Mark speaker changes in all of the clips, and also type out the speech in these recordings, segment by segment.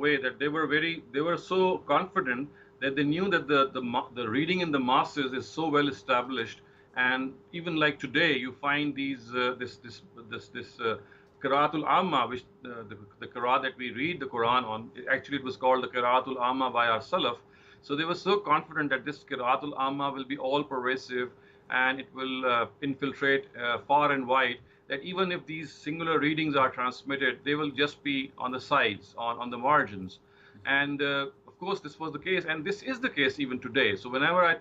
Speaker 1: way that they were so confident that they knew that the reading in the masses is so well established. And even like today, you find these Qira'atul Amma, which the Qur'an that we read the Quran on. Actually, it was called the Qira'atul Amma by our Salaf. So they were so confident that this Qira'atul Amma will be all pervasive and it will infiltrate far and wide, that even if these singular readings are transmitted, they will just be on the sides, on the margins. And of course, this was the case, and this is the case even today. So whenever I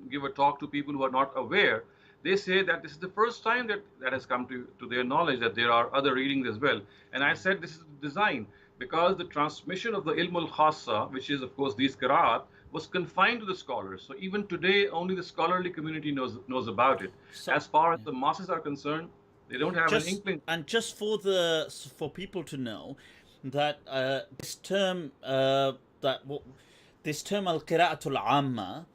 Speaker 1: give a talk to people who are not aware, they say that this is the first time that has come to their knowledge that there are other readings as well. And I said this is design because the transmission of the ilm al-khassa, which is of course these qira'at, was confined to the scholars. So even today, only the scholarly community knows about it.
Speaker 2: So
Speaker 1: As far as the masses are concerned, they don't have an
Speaker 2: just
Speaker 1: inkling.
Speaker 2: and just for people to know that this term this term al qira'atul amma,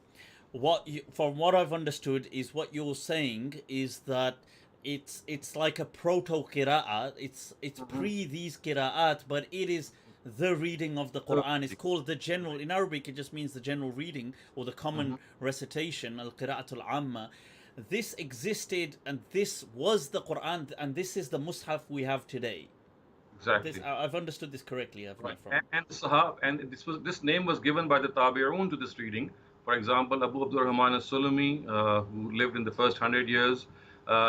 Speaker 2: from what I've understood is what you're saying is that it's like a proto qira'at. It's
Speaker 1: Mhm.
Speaker 2: pre these qira'at, but it is the reading of the Quran. It's called the general. In Arabic, it just means the general reading or the common
Speaker 1: Mhm.
Speaker 2: recitation. Al qira'atul amma. This existed, and this was the Quran, and this is the Mus'haf we have today. This
Speaker 1: Exactly.
Speaker 2: I've understood this correctly, have I?
Speaker 1: Right.
Speaker 2: From
Speaker 1: And this name was given by the Tabi'un to this reading. For example, Abu Abdurrahman as-Sulami, who lived in the first 100 years,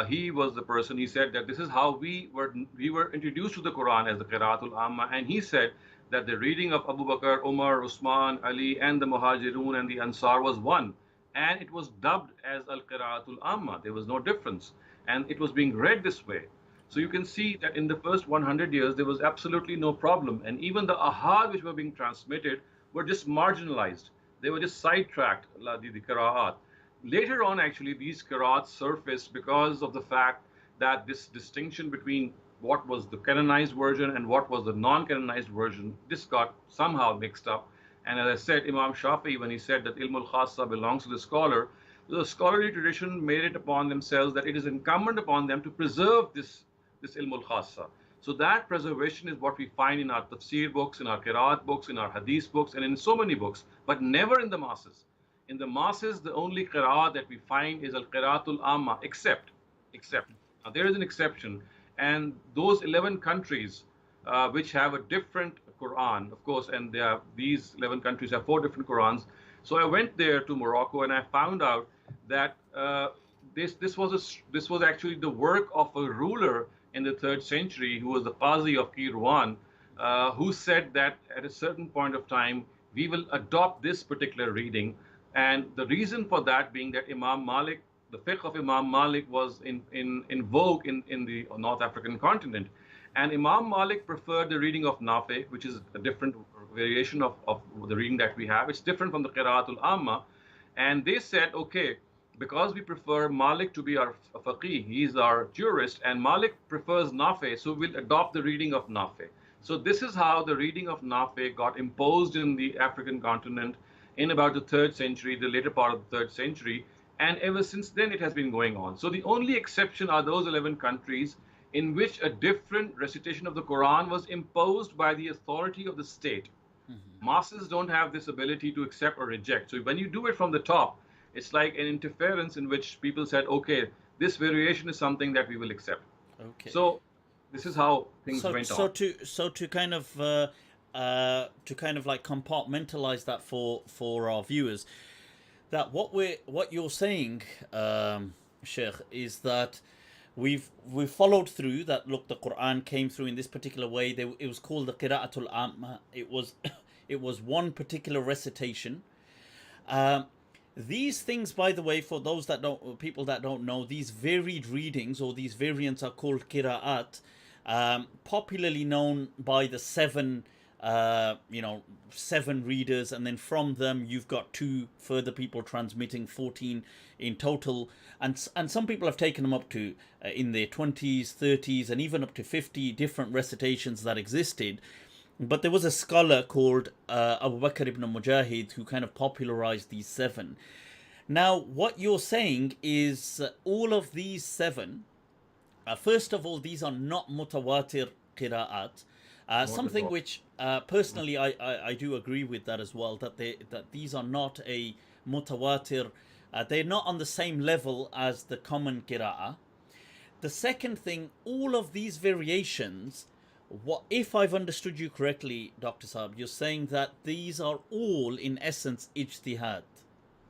Speaker 1: he was the person. He said that this is how we were introduced to the Quran as the Qira'atul Amma, and he said that the reading of Abu Bakr, Umar, Usman, Ali, and the Muhajirun and the Ansar was one, and it was dubbed as Al Qira'atul Amma. There was no difference, and it was being read this way. So you can see that in the first 100 years, there was absolutely no problem. And even the ahad which were being transmitted were just marginalized. They were just sidetracked, the qira'at. Later on, actually, these qira'ats surfaced because of the fact that this distinction between what was the canonized version and what was the non-canonized version, this got somehow mixed up. And as I said, Imam Shafi, when he said that ilmul khassa belongs to the scholar, the scholarly tradition made it upon themselves that it is incumbent upon them to preserve this ilmul khassa. So that preservation is what we find in our tafsir books, in our qiraat books, in our hadith books, and in so many books, but never in the masses. In the masses, the only qiraat that we find is al qiraatul amma, except. Now there is an exception, and those 11 countries which have a different Quran, of course, and these 11 countries have 4 different Qurans. So I went there to Morocco, and I found out that this was actually the work of a ruler in the third century who was the Qazi of Kirwan, who said that at a certain point of time we will adopt this particular reading, and the reason for that being that Imam Malik, the fiqh of Imam Malik was in vogue in the North African continent. And Imam Malik preferred the reading of Nafi, which is a different variation of the reading that we have. It's different from the Qira'atul Amma. And they said, okay, because we prefer Malik to be our faqih, he's our jurist, and Malik prefers Nafi, so we'll adopt the reading of Nafi. So this is how the reading of Nafi got imposed in the African continent in about the third century, the later part of the third century, and ever since then it has been going on. So the only exception are those 11 countries in which a different recitation of the Quran was imposed by the authority of the state. Masses don't have this ability to accept or reject. So when you do it from the top, it's like an interference in which people said, okay, this variation is something that we will accept.
Speaker 2: okay.
Speaker 1: So this is how things
Speaker 2: So
Speaker 1: went
Speaker 2: so
Speaker 1: on.
Speaker 2: to so to kind of like compartmentalize that for our viewers, that what you're saying, Sheikh, is that we've followed through that. Look, the Quran came through in this particular way. It was called the Qira'atul Amma. It was it was one particular recitation. Um, these things, by the way, for those that don't, people that don't know, these varied readings or these variants are called qira'at, popularly known by the seven, seven readers, and then from them you've got two further people transmitting, 14 in total, and some people have taken them up to in their 20s, 30s, and even up to 50 different recitations that existed. But there was a scholar called Abu Bakr ibn Mujahid who kind of popularized these seven. Now, what you're saying is all of these seven, first of all, these are not mutawatir qira'at.
Speaker 1: Not at
Speaker 2: Something
Speaker 1: all.
Speaker 2: which personally I do agree with that as well, that these are not a mutawatir, they're not on the same level as the common qira'ah. The second thing, all of these variations, what if I've understood you correctly, Dr. Saab, you're saying that these are all in essence ijtihad.